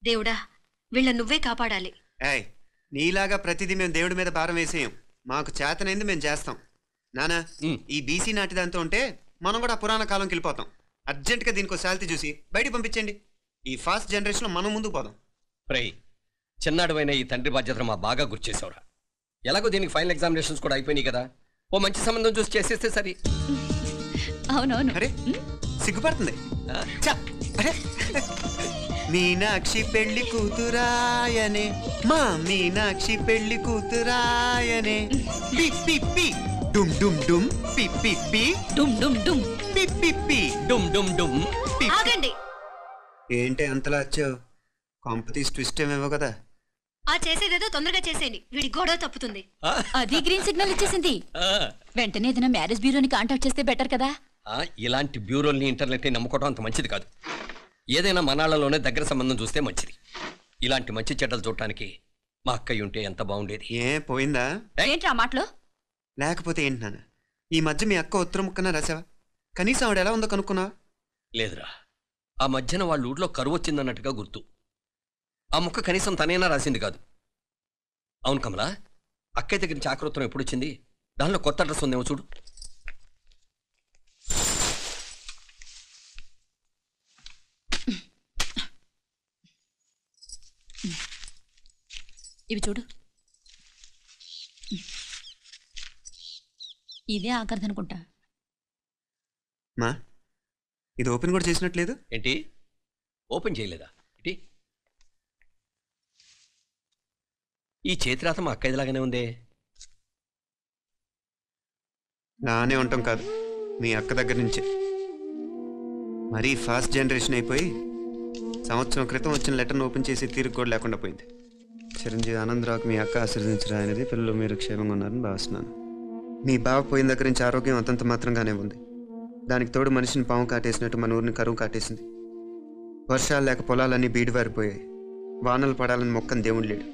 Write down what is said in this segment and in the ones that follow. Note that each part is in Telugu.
దేవుడా వీళ్ళ నువ్వే కాపాడాలి. ఏయ్, నీలాగా ప్రతిదీ మేము దేవుడి మీద భారం వేసేయం. మాకు చేతనైంది మేము చేస్తాం. నానా, ఈ బీసీ నాటి దాంతో ఉంటే మనం కూడా పురాణ కాలంకి వెళ్ళిపోతాం. అర్జెంటుగా దీనికి శాలిటీ చూసి బయటికి పంపించండి. ఈ ఫాస్ట్ జనరేషన్లో మనం ముందుకు పోదాం. ప్రై చిన్నాడువైన ఈ తండ్రి బాధ్యతను మా బాగా గుర్చేసావురా. ఎలాగో దీనికి ఫైనల్ ఎగ్జామినేషన్స్ కూడా అయిపోయినాయి కదా, ఓ మంచి సంబంధం చూసి చేసేస్తే సరి. అవునవును. అరే సిగ్గుపడుతుంది. అరే మీనాక్షి పెళ్లి కూతురాయనే, మా మీనాక్షి పెళ్లి కూతురాయనే. పి పి పి డుమ్ డుమ్ డుమ్ పి పి పి డుమ్ డుమ్ డుమ్ పి పి పి డుమ్ డుమ్ డుమ్. ఆగండి. ఏంటి అంతలా వచ్చావు? కాంపిటీస్ ట్విస్ట్ ఏమేవో కదా. ఆ చేసేదేదో తొందరగా చేసేయండి, వీడి గొడవ తప్పుతుంది. అది గ్రీన్ సిగ్నల్ ఇచ్చేసింది. వెంటనే ఏదైనా మ్యారేజ్ బ్యూరోని కాంటాక్ట్ చేస్తే బెటర్ కదా. ఇలాంటి బ్యూరోల్ని ఇంటర్నెట్ని నమ్ముకోవడం అంత మంచిది కాదు. ఏదైనా మనాళ్ళలోనే దగ్గర సంబంధం చూస్తే మంచిది. ఇలాంటి మంచి చెడ్డలు చూడటానికి మా అక్కయ్య ఉంటే ఎంత బాగుండేది. ఏ పోయిందా? ఏంటి ఆ మాటలో? లేకపోతే ఏంటి నాన్న, ఈ మధ్య మీ అక్క ఉత్తరం ముక్కన రాసావా? కనీసం ఆవిడ ఎలా ఉందో కనుక్కున్నావా? లేదురా, ఆ మధ్యన వాళ్ళ ఊళ్ళో కరువు వచ్చిందన్నట్టుగా గుర్తు. ఆ ముక్క కనీసం తనైనా రాసింది కాదు. అవును కమలా, అక్కయ్య దగ్గర నుంచి ఆకృతం ఎప్పుడు వచ్చింది? దానిలో కొత్త అడ్రస్ ఉందేమో చూడు. ఇవి చూడు, ఇదే ఆఖరిది అనుకుంటా. మా ఇది ఓపెన్ కూడా చేసినట్లేదు. ఏంటి ఓపెన్ చేయలేదా? ఏంటి ఈ చేతిరాత మా అక్కయ్యలాగానే ఉందే. నానే ఉంటాం కాదు, మీ అక్క దగ్గర నుంచే. మరీ ఫాస్ట్ జనరేషన్ అయిపోయి సంవత్సరం క్రితం వచ్చిన లెటర్ను ఓపెన్ చేసి తీరుకు కూడా లేకుండా పోయింది. చిరంజీవి ఆనందరావుకి మీ అక్క ఆశీర్వదించరా అనేది, పిల్లలు మీరు క్షేమంగా ఉన్నారని భావిస్తున్నాను. మీ బావ పోయిన దగ్గర నుంచి ఆరోగ్యం అంతంత మాత్రంగానే ఉంది. దానికి తోడు మనిషిని పాము కాటేసినట్టు మన ఊరిని కరువు కాటేసింది. వర్షాలు లేక పొలాలన్నీ బీడివారిపోయాయి. వానలు పడాలని మొక్కని దేవుడు లేడు.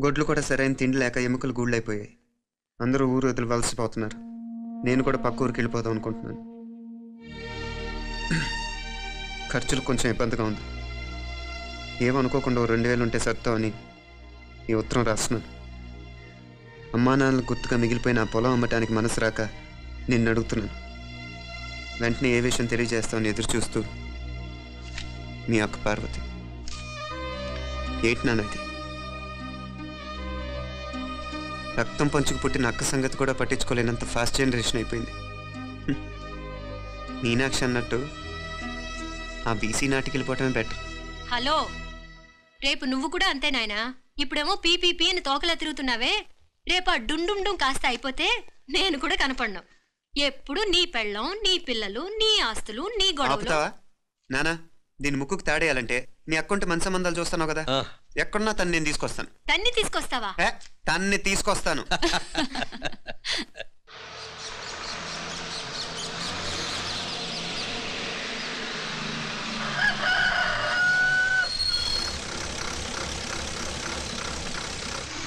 గొడ్లు కూడా సరైన తిండి లేక ఎముకలు గూళ్ళైపోయాయి. అందరూ ఊరు వదిలి వలసిపోతున్నారు. నేను కూడా పక్క ఊరికి వెళ్ళిపోదాం అనుకుంటున్నాను. ఖర్చులు కొంచెం ఇబ్బందిగా ఉంది. ఏమనుకోకుండా 2000 ఉంటే సర్తామని ఈ ఉత్తరం రాస్తున్నాను. అమ్మా నాన్నలకు గుర్తుగా మిగిలిపోయిన ఆ పొలం అమ్మటానికి మనసు రాక నిన్ను అడుగుతున్నాను. వెంటనే ఏ విషయం తెలియజేస్తామని ఎదురు చూస్తూ మీ అక్క పార్వతి. ఏంటి నాన్నది? రక్తం పంచుకు పుట్టిన అక్క సంగతి కూడా పట్టించుకోలేనంత ఫాస్ట్ జనరేషన్ అయిపోయింది. మీనాక్షి అన్నట్టు ఆ బీసీ నాటికి వెళ్ళిపోవటమే బెటర్. హలో, రేపు నువ్వు కూడా అంతే నాయనా. ఇప్పుడేమో పీపీపీ అని తోకలా తిరుగుతున్నావే, రేపు ఆ డుండుండుం కాస్త అయిపోతే నేను కూడా కనపడను. ఎప్పుడు నీ పెళ్ళం, నీ పిల్లలు, నీ ఆస్తులు, నీ గొడవలు. నానా, దీని ముక్కుకు తాడేయాలంటే నీ అక్కంటే మంచి సంబంధాలు చూస్తాను కదా. ఎక్కడున్నా తను నేను తీసుకొస్తాను. తన్ని తీసుకొస్తావా? తన్ని తీసుకొస్తాను.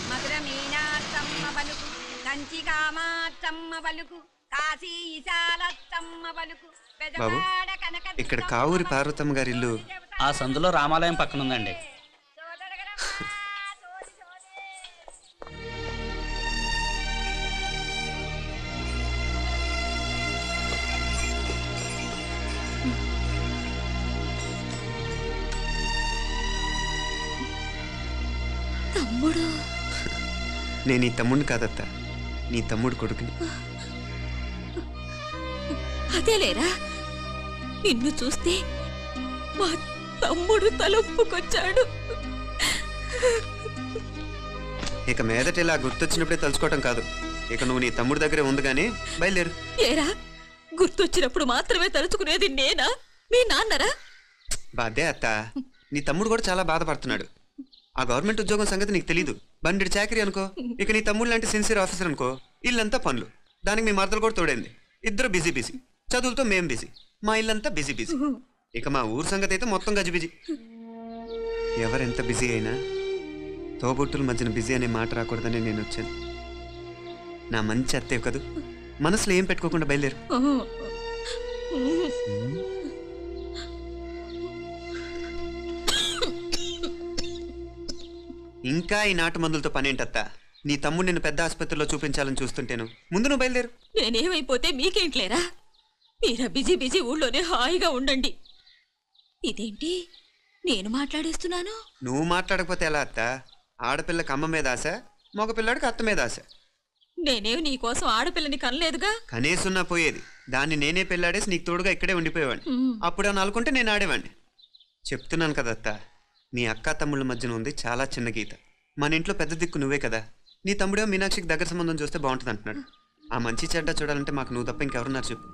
మధుర మీనాత్తమ్మ పలుకు, కంచి కామాత్తమ్మ పలుకు, కాశీ ఈశాలత్తమ్మ పలుకు. బాబు, ఇక్కడ కావూరి పార్వతమ్మ గారి ఇల్లు ఆ సందులో రామాలయం పక్కన ఉందండి. తమ్ముడు? నేను నీ తమ్ముడిని కాదత్త, నీ తమ్ముడు కొడుకుని. అదేలేరా, నిన్ను చూస్తే మా తమ్ముడు తలొప్పుకొచ్చాడు. ఇక మీదట ఇలా గుర్తొచ్చినప్పుడే తలుచుకోవటం కాదు. ఇక నువ్వు నీ తమ్ముడి దగ్గరే ఉంది కానీ బయలుదేరు. ఏరా, గుర్తొచ్చినప్పుడు మాత్రమే తలుచుకునేది నేనా, మీ నాన్నరా? బాధే అత్త, నీ తమ్ముడు కూడా చాలా బాధపడుతున్నాడు. ఆ గవర్నమెంట్ ఉద్యోగం సంగతి నీకు తెలీదు. బండి చాకరీ అనుకో. ఇక నీ తమ్ముడు లాంటి సిన్సియర్ ఆఫీసర్ అనుకో. ఇల్లంతా పనులు, దానికి మీ మరదలు కూడా తోడైంది. ఇద్దరు బిజీ బిజీ. చదువులతో మేం బిజీ, మా ఇల్లంతా బిజీ బిజీ. ఇక మా ఊరు సంగతి అయితే మొత్తం గజిబిజీ. ఎవరెంత బిజీ అయినా తోబుట్టుల మధ్యన బిజీ అనే మాట రాకూడదని నేను వచ్చాను. నా మంచి అత్తే కదూ, మనసులో ఏం పెట్టుకోకుండా బయలుదేరు. ఇంకా ఈ నాటు మందులతో పనేంటత్తా? నీ తమ్ముడు నిన్ను పెద్ద ఆసుపత్రిలో చూపించాలని చూస్తుంటేను. ముందు నువ్వు బయలుదేరు. నేనేమైపోతే మీకేంట్లేరా? మీరా బిజీ బిజీ ఊళ్ళోనే హాయిగా ఉండండి. ఇదేంటి నేను మాట్లాడేస్తున్నాను? నువ్వు మాట్లాడకపోతే ఎలా అత్త? ఆడపిల్లకి అమ్మ మీద ఆశ, మగపిల్లాడికి అత్త మీద ఆశ. నేనేం నీకోసం ఆడపిల్లని కనలేదుగా. కనేసున్నా పోయేది. దాన్ని నేనే పెళ్ళాడేసి నీకు తోడుగా ఇక్కడే ఉండిపోయేవాడిని. అప్పుడు అని అనుకుంటే నేను ఆడేవాడిని. చెప్తున్నాను కదా అత్త, నీ అక్క తమ్ముళ్ళ మధ్యన ఉంది చాలా చిన్న గీత. మన ఇంట్లో పెద్ద దిక్కు నువ్వే కదా. నీ తమ్ముడేమో మీనాక్షికి దగ్గర సంబంధం చూస్తే బాగుంటుంది అంటున్నాడు. ఆ మంచి చెడ్డ చూడాలంటే మాకు నువ్వు తప్ప ఇంకెవరున్నారు చెప్పు.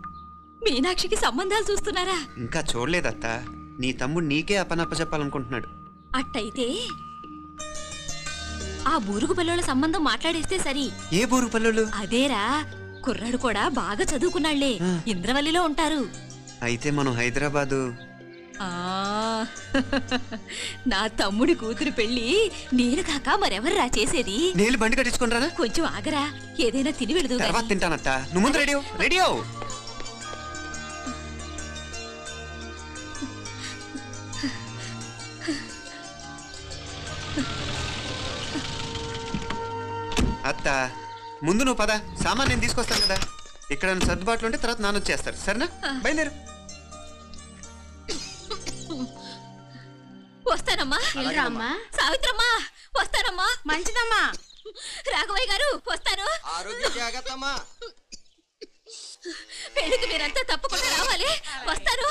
మీనాక్షికి సంబంధాలు చూస్తున్నారా? ఇంకా చూడలేదత్త. నీ తమ్ముడు నీకే అపనప్ప చెప్పాలనుకుంటున్నాడు. అట్టయితే ఆ బూరుగు పిల్లల సంబంధం మాట్లాడేస్తే సరి. ఏ బూరు పల్లెలు? అదేరా, కుర్రాడు కూడా బాగా చదువుకున్నాళ్లే, ఇంద్రవల్లిలో ఉంటారు. అయితే మనం హైదరాబాదు. ఆ నా తమ్ముడి కూతురు పెళ్లి నేను కాక మరెవర్రా చేసేది? నేను బండి కట్టించుకుంటారా? కొంచెం ఆగరా, ఏదైనా తిని వెళదు. తర్వాత తింటానత్త. నువ్వు ముందు రెడీ రెడీ అవు. అత్త ముందు నువ్వు పద. సామాన్ నేను తీసుకొస్తాను కదా. ఇక్కడ సర్దుబాట్లు ఉంటే తర్వాత నాన్న వచ్చేస్తారు. సరేనా? బయలుదేరు. వస్తానమ్మా. అమ్మా సావిత్రమ్మా వస్తానమ్మా. మంచిదమ్మా. రాఘవయ్య గారు వస్తాను. పెళ్లికి మీరంతా తప్పకుండా రావాలి. వస్తాను.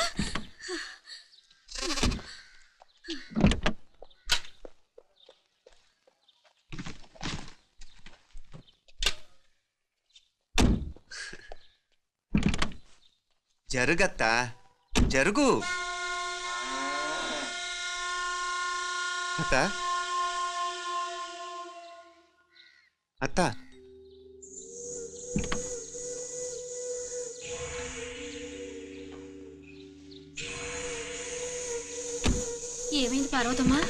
జరుగత్తా, జరుగు. అత్త అత్త ఏమైంది పార్వతమ్మా?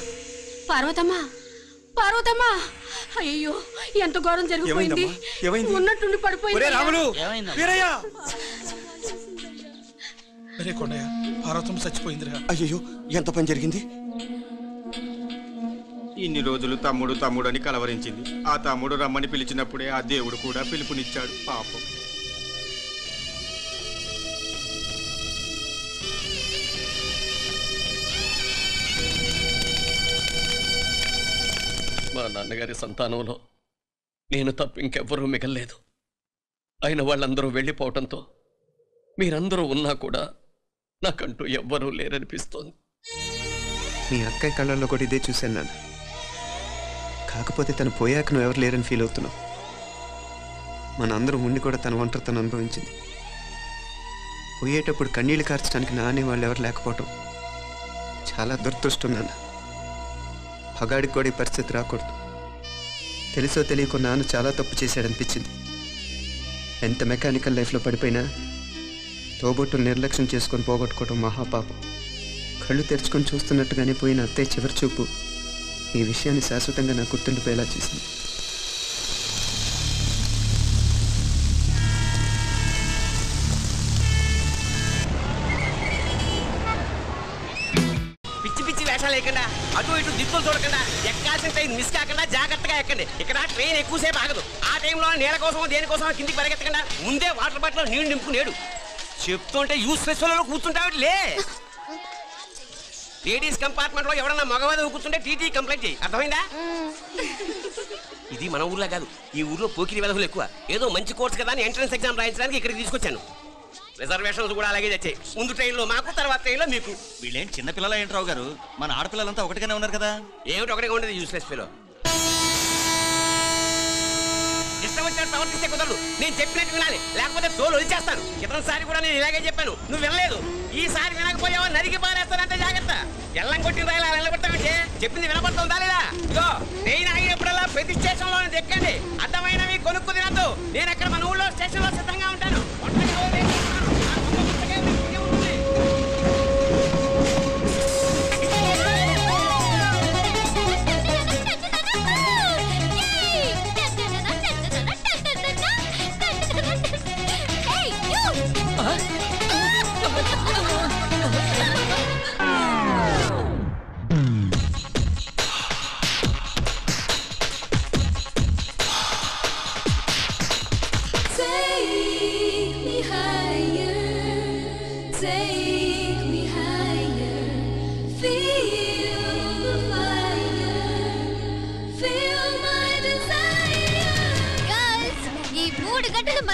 పార్వతమ్మా, పార్వతమ్మా! అయ్యో, ఎంత ఘోరం జరిగిపోయింది. ఉన్నట్టుండి పడిపోయింది. అరే కొండయ్య, పార్వతమ్మ చచ్చిపోయిందిరా. అయ్యో, ఎంత పని జరిగింది? ఇన్ని రోజులు తమ్ముడు తమ్ముడు అని కలవరించింది. ఆ తమ్ముడు రమ్మని పిలిచినప్పుడే ఆ దేవుడు కూడా పిలుపునిచ్చాడు. పాపం. మా నాన్నగారి సంతానంలో నేను తప్ప ఇంకెవ్వరూ మిగల్లేదు. అయిన వాళ్ళందరూ వెళ్ళిపోవటంతో మీరందరూ ఉన్నా కూడా నాకంటూ ఎవ్వరూ లేరనిపిస్తోంది. మీ అక్కయ్య కళ్ళల్లో కూడా ఇదే చూశాను నాన్న. కాకపోతే తను పోయాక నువ్వు ఎవరు లేరని ఫీల్ అవుతున్నావు. మన అందరం ఉండి కూడా తన ఒంటరితను అనుభవించింది. పోయేటప్పుడు కన్నీళ్లు కార్చడానికి నానే వాళ్ళు ఎవరు లేకపోవటం చాలా దురదృష్టం నాన్న. పగాడికి కూడా ఈ పరిస్థితి రాకూడదు. తెలుసో తెలియకో నాన్న చాలా తప్పు చేశాడనిపించింది. ఎంత మెకానికల్ లైఫ్లో పడిపోయినా తోబొట్టులు నిర్లక్ష్యం చేసుకొని పోగొట్టుకోవడం మహాపాపం. కళ్ళు తెరుచుకొని చూస్తున్నట్టుగానే పోయిన అత్తయ్య చివరి చూపు ఈ విషయాన్ని శాశ్వతంగా నాకు గుర్తుండిపోయేలా చేసింది. పిచ్చి పిచ్చి వేషాలు లేకుండా, అటు ఇటు దిక్కులు చూడకుండా, ఎక్కాల్సిన ట్రైన్ మిస్ కాకుండా జాగ్రత్తగా ఎక్కండి. ఇక్కడ ట్రైన్ ఎక్కువసేపు ఆగదు. ఆ టైంలో నీళ్ళ కోసం దేనికోసం కిందికి పరిగెత్తకుండా ముందే వాటర్ బాటిల్ నీళ్లు నింపుకునేడు. చెప్తుంటే యూస్ ఫెస్టివల్లో కూర్చుంటావు లే. లేడీస్ కంపార్ట్మెంట్ లో ఎవరన్నా మగవాది కూర్చుంటే టీటీ కంప్లైంట్ చేయి. అర్థమైందా? ఇది మన ఊర్లో కాదు. ఈ ఊర్లో పోకిరి వెధవులు ఎక్కువ. ఏదో మంచి కోర్స్ కదా అని ఎంట్రన్స్ ఎగ్జామ్ రాయించడానికి ఇక్కడికి తీసుకొచ్చాను. రిజర్వేషన్స్ కూడా అలాగే తెచ్చాయి. ముందు ట్రైన్లో మాకు, తర్వాత ట్రైన్లో మీకు. వీళ్ళేంటి చిన్నపిల్లల ఏంట్రావు గారు? మన ఆడపిల్లలంతా ఒకటిగానే ఉన్నారు కదా. ఏమిటి ఒకటిగా ఉండేది యూస్లెస్ ఫెలో. ఇష్టం వచ్చినట్టు ప్రవర్తిస్తే కుదరదు. నేను చెప్పినట్టు వినాలి, లేకపోతే తోలు వదిలేస్తాను. ఇతనిసారి కూడా నేను ఇలాగే చెప్పాను, నువ్వు వినలేదు. ఈసారి వినకపోయావా నరికి పారేస్తానంటే జాగ్రత్త. ఎల్లం కొట్టిన రాయలా వెళ్ళగొట్టామంటే చెప్పింది వినపడుతుందా లేదా? ఇదో నేను ఆగినప్పుడల్లా ప్రతి స్టేషన్ లో ఎక్కండి. అర్థమైనవి కొనుక్కు తినద్దు. నేను అక్కడ మన ఊళ్ళో స్టేషన్ లో సిద్ధంగా ఉంటాను.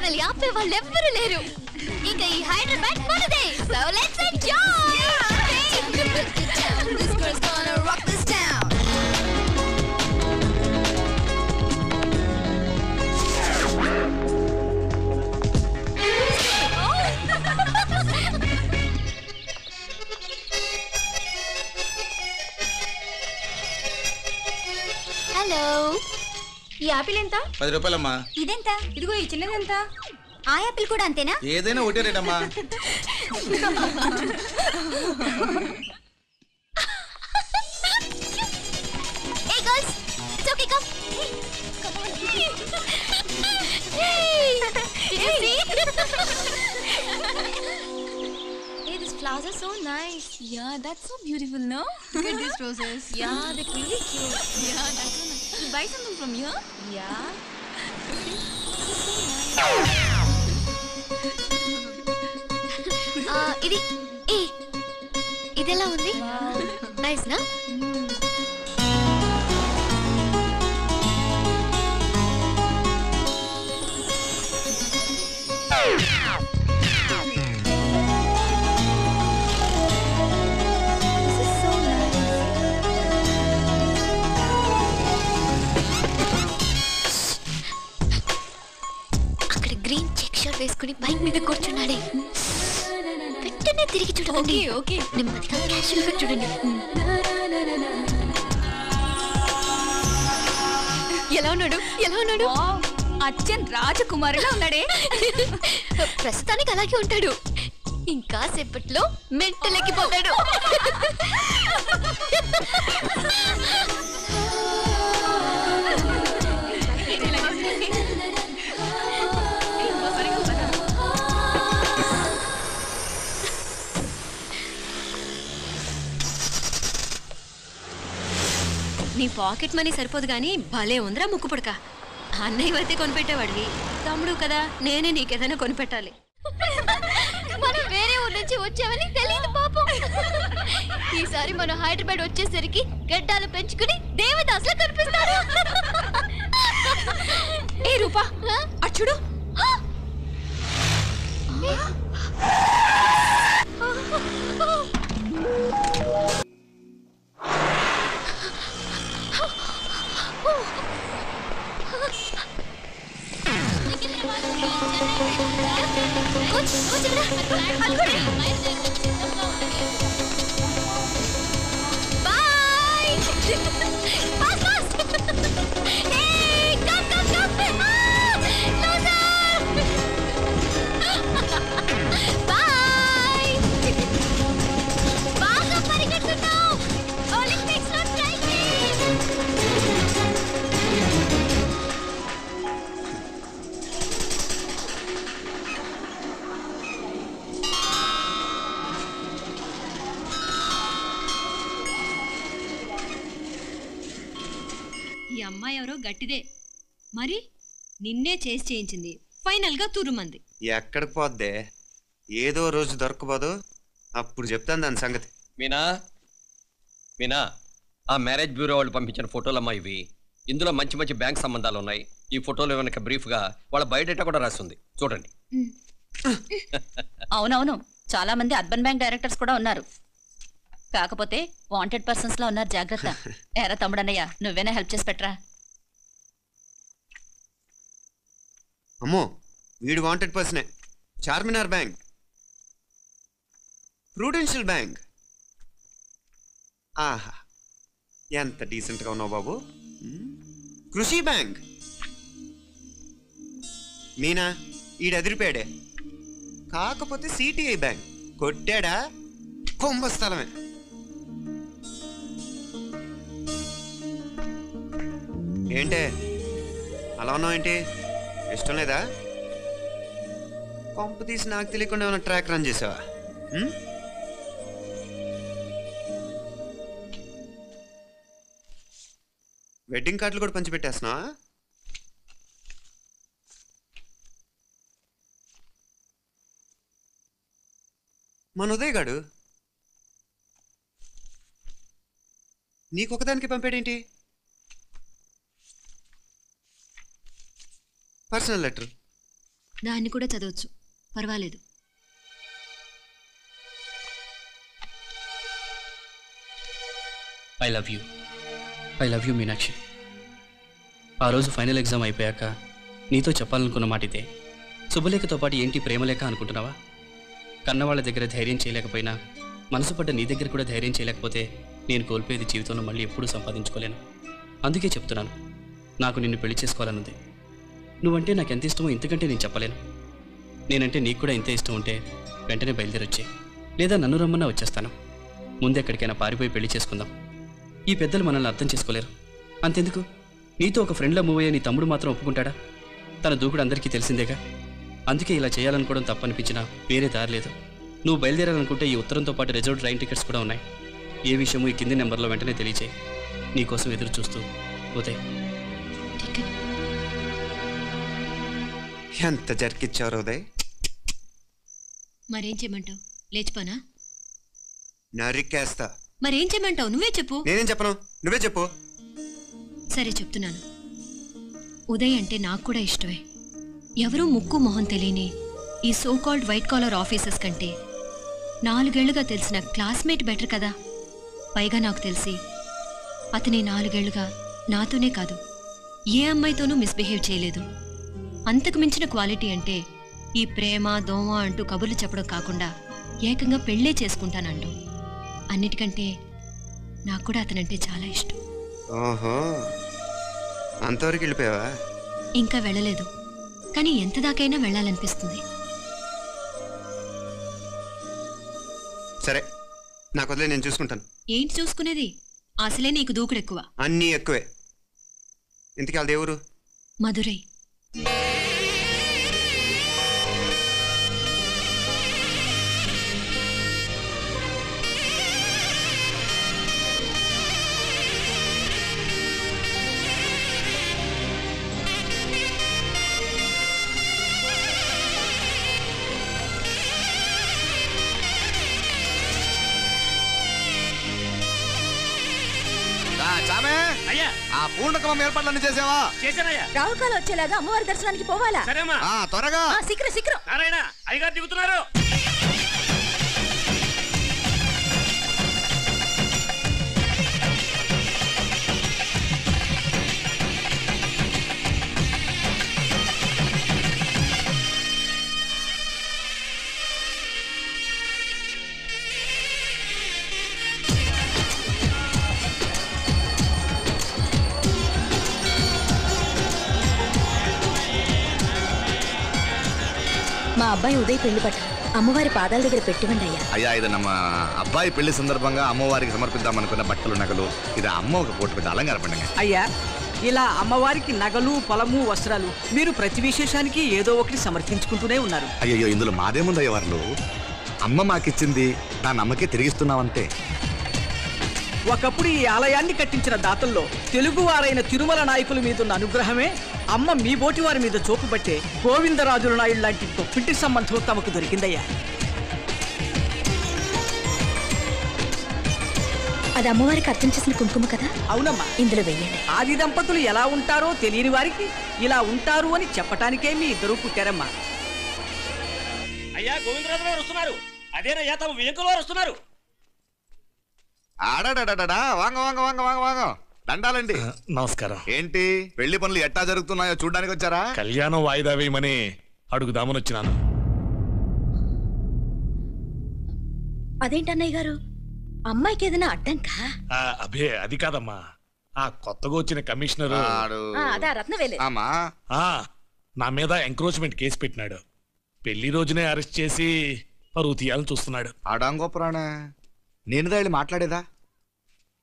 మనల్ని ఆపే వాళ్ళు ఎవ్వరూ లేరు. ఇక ఈ హైదరాబాద్ మనదే. So let's enjoy. This girl's gonna rock this town. Hello, ఈ యాపిల్ ఎంత? 10 రూపాయలమ్మా. ఇదెంత? ఇదిగో ఈ చిన్నది ఎంత? ఆ యాపిల్ కూడా అంతేనా? ఏదైనా ఒకటే రేటమ్మా. Hey girls, it's okay, come. Come on. Hey, did you see? Hey, these flowers are so nice. Yeah, that's so beautiful, no? Look at these roses. Yeah, they're really cute. Yeah, that's so nice. You buy something from here? Yeah. ఇది ఇదెలా ఉంది? నైస్ నా? అక్కడ గ్రీన్ చెక్ షర్ట్ వేసుకుని బైక్ మీద కూర్చున్నాడే, వెంటనే తిరిగి చూడండి. ఓకే, నెమ్మదిగా క్యాషువల్గా చూడండి. ఎలా ఉన్నాడు? ఎలా ఉన్నాడు? అచ్చన్ రాజకుమారిలా ఉన్నాడే. ప్రస్తుతానికి అలాగే ఉంటాడు, ఇంకా సేపట్లో మెంటలెక్కిపోతాడు. నీ పాకెట్ మనీ సరిపోదు కానీ భలే ఉందిరా ముక్కు పుడక. అన్నయ్య అయితే కొనిపెట్టేవాడివి, తమ్ముడు కదా, నేనే నీకేదైనా కొనిపెట్టాలి. మనం వేరే ఊరు నుంచి వచ్చామని తెలియదు పాపం. ఈసారి మనం హైదరాబాద్ వచ్చేసరికి గడ్డాలు పెంచుకుని దేవదాసులా కనిపిస్తారు. ఏ రూపా, అచ్చుడు. ఈ అమ్మాయి ఎవరో గట్టిదే మరి, నిన్నే చేసి చేయించింది, ఫైనల్ గా తురుమంది. ఎక్కడికి పోద్దే, ఏదో రోజు దొరకబోదు, అప్పుడు చెప్తాను దాని సంగతి. మీనా, మీనా, ఆ మ్యారేజ్ బ్యూరో వాళ్ళు పంపించిన ఫోటోలమ్మా ఇవి. ఇందులో మంచి మంచి బ్యాంక్ సంబంధాలు ఉన్నాయి. ఈ ఫోటోలు వెనక బ్రీఫ్ గా వాళ్ళ బయోడేటా కూడా రాస్తుంది, చూడండి. అవునవును, చాలా మంది అర్బన్ బ్యాంక్ డైరెక్టర్స్ కూడా ఉన్నారు. కాకపోతే వాంటెడ్ పర్సన్స్ లో ఉన్నారు, జాగ్రత్త. ఎరా తమ్ముడన్నయ్య, నువ్వేనా హెల్ప్ చేసి పెట్టరా. అమ్మో, వీడు వాంటెడ్ పర్సనే. Charminar bank, prudential bank. ఆహా, ఎంత డీసెంట్గా ఉన్నావు బాబు. కృషి బ్యాంక్. మీనా, ఈడెదిరిపాడే. కాకపోతే సిటిఐ బ్యాంక్ కొట్టాడా కుంభస్థలమే. ఏంటే అలా ఉన్నావు ఏంటి? ఇష్టం లేదా? కొంప తీసి నాకు తెలియకుండా ఏమైనా ట్రాక్ రన్ చేసావా? వెడ్డింగ్ కార్డులు కూడా పంచిపెట్టేస్తున్నావా? మన ఉదయ్ గాడు నీకొకదానికి పంపాడేంటి? Personal letter. దాన్ని కూడా చదవచ్చు, పర్వాలేదు. I love you Meenakshi. ఆ రోజు ఫైనల్ ఎగ్జామ్ అయిపోయాక నీతో చెప్పాలనుకున్న మాట ఇదే. శుభలేఖతో పాటు ఏంటి ప్రేమలేఖ అనుకుంటున్నావా? కన్నవాళ్ళ దగ్గర ధైర్యం చేయలేకపోయినా మనసు పడ్డ నీ దగ్గర కూడా ధైర్యం చేయలేకపోతే నేను కోల్పోయేది జీవితంలో మళ్ళీ ఎప్పుడూ సంపాదించుకోలేను. అందుకే చెప్తున్నాను, నాకు నిన్ను పెళ్లి చేసుకోవాలన్నది. నువ్వంటే నాకు ఎంత ఇష్టమో ఇంతకంటే నేను చెప్పలేను. నేనంటే నీకు కూడా ఇంత ఇష్టం ఉంటే వెంటనే బయలుదేరొచ్చే, లేదా నన్ను రమ్మన్నా వచ్చేస్తాను. ముందు ఎక్కడికైనా పారిపోయి పెళ్లి చేసుకుందాం. ఈ పెద్దలు మనల్ని అర్థం చేసుకోలేరు. అంతెందుకు, నీతో ఒక ఫ్రెండ్లా మూవ్ అయ్యే నీ తమ్ముడు మాత్రం ఒప్పుకుంటాడా? తన దూకుడు అందరికీ తెలిసిందేగా. అందుకే ఇలా చేయాలనుకోవడం తప్పనిపించినా వేరే దారి లేదు. నువ్వు బయలుదేరాలనుకుంటే ఈ ఉత్తరంతో పాటు రిజర్వ్ ట్రైన్ టికెట్స్ కూడా ఉన్నాయి. ఏ విషయమూ ఈ కింది నెంబర్లో వెంటనే తెలియచేయి. నీకోసం ఎదురు చూస్తూ ఉదయ్. ఎంత జరికిచ్చావు ఉదయ్. మరేం చేయమంటావు? లేచిపోనా? నరికేస్తా. మరేం చేయమంటావు? నువ్వే చెప్పు. నేనేం చెప్పను, నువ్వే చెప్పు. సరే చెప్తున్నాను. ఉదయ్ అంటే నాకు కూడా ఇష్టమే. ఎవరూ ముక్కు మొహం తెలియని ఈ so called white collar officers కంటే 4 ఏళ్లుగా తెలిసిన క్లాస్మేట్ బెటర్ కదా. పైగా నాకు తెలిసి అతని 4 ఏళ్లుగా నాతోనే కాదు ఏ అమ్మాయితోనూ మిస్బిహేవ్ చేయలేదు. అంతకు మించిన క్వాలిటీ అంటే ఈ ప్రేమ దోమ అంటూ కబుర్లు చెప్పడం కాకుండా ఏకంగా పెళ్ళే చేసుకుంటానంటూ. అన్నిటికంటే నాకు కూడా అతనంటే చాలా ఇష్టం. ఓహో, అంతవరకు వెళ్ళిపోయావా? ఇంకా వెళ్ళలేదు, కానీ ఎంత దాకైనా వెళ్ళాలనిపిస్తుంది. సరే, నాకు వదిలే, నేను చూసుకుంటాను. ఏంటి చూసుకునేది? అసలే నీకు దూకుడెక్కువ. అన్నీ ఎక్కువే. ఇంతకీ వాళ్ళ దేవురు? మధురై. అయ్యా, ఆ పూర్ణకమం ఏర్పాట్లన్నీ చేసావా? చేశానయ్యా. రావుకాలు వచ్చేలాగా అమ్మవారి దర్శనానికి పోవాలా? సరేమ్మా. త్వరగా. శీఘ్రం. నారాయణ, అయ్యగారు దిగుతున్నారు. మా అబ్బాయి ఉదయ్ పెళ్లి పట్ల అమ్మవారి పాదాల దగ్గర పెట్టివండి అయ్యా. అయ్యా, ఇది నమ్మ అబ్బాయి పెళ్లి సందర్భంగా అమ్మవారికి సమర్పిద్దామనుకున్న బట్టలు, నగలు. ఇది అమ్మ ఒక పూట పెద్ద అలంకార పండుగ. అయ్యా, ఇలా అమ్మవారికి నగలు, పొలము, వస్త్రాలు మీరు ప్రతి విశేషానికి ఏదో ఒకటి సమర్పించుకుంటూనే ఉన్నారు. అయ్యో, ఇందులో మాదేముందయ్య వాళ్ళు. అమ్మ మాకిచ్చింది, దాన్ని అమ్మకే తిరిగిస్తున్నామంతే. ఒకప్పుడు ఈ ఆలయాన్ని కట్టించిన దాతల్లో తెలుగువారైన తిరుమల నాయకుల మీదున్న అనుగ్రహమే అమ్మ మీ బోటి వారి మీద చూపు పట్టే గోవిందరాజుల నాయుడు లాంటి గొప్పింటి సంబంధం తమకు దొరికిందయ్యా. అది అమ్మవారికి అర్థం చేసిన కుంకుమ కదా? అవునమ్మా, ఇందులో వెయ్యండి. ఆది దంపతులు ఎలా ఉంటారో తెలియని వారికి ఇలా ఉంటారు అని చెప్పటానికే మీ ఇద్దరు పుట్టారమ్మా. అయ్యా, గోవిందరాజు గారు వస్తున్నారు. అదేనయ్యా, తమ వెంకుల వారు వస్తున్నారు. ఆడాడా, వాంగ వాంగ వాంగ వాంగ వాంగ. దండాలండి. నమస్కారం. ఏంటి పెళ్లి పనులు ఎట్టా జరుగుతున్నాయో చూడడానికి వచ్చారా? కళ్యాణం వాయిదా వేయమని అడుగుదామని వచ్చినాను. అదేంటన్నయ్య గారు, అమ్మాయికి ఏదైనా అడ్డంకా? అభే, అది కాదమ్మా. ఆ కొత్తగా వచ్చిన కమిషనర్ అదా రత్నవేలే. నా మీద ఎంక్రోచ్మెంట్ కేసు పెట్టినాడు. పెళ్లి రోజునే అరెస్ట్ చేసి పరువు తీయాలని చూస్తున్నాడు. ఆడాంగో పురాణ నేనుదా వెళ్ళి మాట్లాడేదా?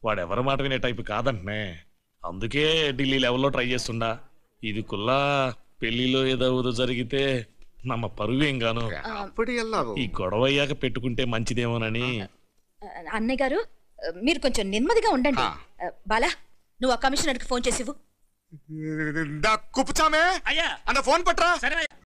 వాడెవరి మాట వినే టైపు కాదంటనే. అందుకే ఢిల్లీ లెవెల్లో ట్రై చేస్తుండా. ఇది కుల్లా పెళ్లిలో ఏదో జరిగితే నమ్మ పరువేం గాను. ఈ గొడవ అయ్యాక పెట్టుకుంటే మంచిదేమోనని. అన్నయ్య గారు, మీరు కొంచెం నెమ్మదిగా ఉండండి. బాలా, నువ్వు ఆ కమిషనర్కి ఫోన్ చేసివు. కుప్పుచామే అయ్యా, అన్న ఫోన్ పట్రా. సరే.